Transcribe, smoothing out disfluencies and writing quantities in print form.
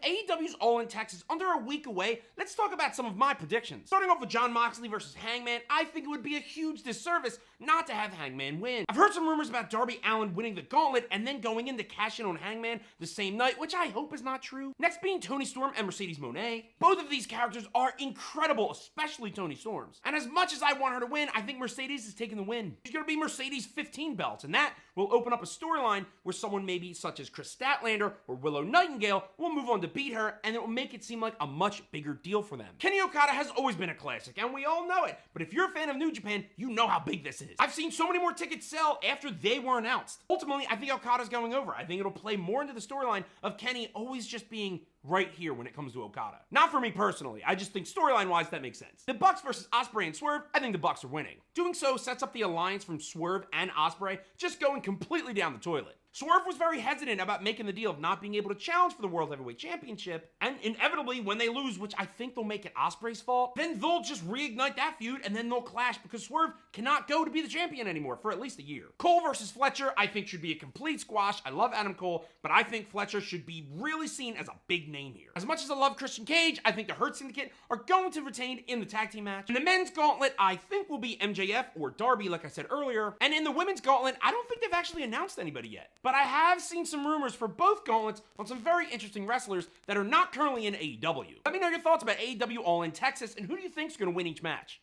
AEW's All In Texas under a week away, let's talk about some of my predictions. Starting off with Jon Moxley versus Hangman, I think it would be a huge disservice not to have Hangman win. I've heard some rumors about Darby Allin winning the gauntlet and then going in to cash in on Hangman the same night, which I hope is not true. Next being Toni Storm and Mercedes Moné. Both of these characters are incredible, especially Toni Storm's. And as much as I want her to win, I think Mercedes is taking the win. She's gonna be Mercedes' 15 belts, and that will open up a storyline where someone maybe such as Chris Statlander or Willow Nightingale will move on to beat her, and it will make it seem like a much bigger deal for them. Kenny Okada has always been a classic, and we all know it, but if you're a fan of New Japan, you know how big this is. I've seen so many more tickets sell after they were announced. Ultimately, I think Okada's going over. I think it'll play more into the storyline of Kenny always just being right here when it comes to Okada. Not for me personally, I just think storyline-wise that makes sense. The Bucks versus Ospreay and Swerve, I think the Bucks are winning. Doing so sets up the alliance from Swerve and Ospreay just going completely down the toilet. Swerve was very hesitant about making the deal of not being able to challenge for the World Heavyweight Championship, and inevitably when they lose, which I think they'll make it Ospreay's fault, then they'll just reignite that feud and then they'll clash because Swerve cannot go to be the champion anymore for at least a year. Cole versus Fletcher, I think should be a complete squash. I love Adam Cole, but I think Fletcher should be really seen as a big name here. As much as I love Christian Cage, I think the Hurt Syndicate are going to retain in the tag team match. In the men's gauntlet, I think will be MJF or Darby, like I said earlier, and in the women's gauntlet, I don't think they've actually announced anybody yet. But I have seen some rumors for both gauntlets on some very interesting wrestlers that are not currently in AEW. Let me know your thoughts about AEW All In Texas, and who do you think is going to win each match?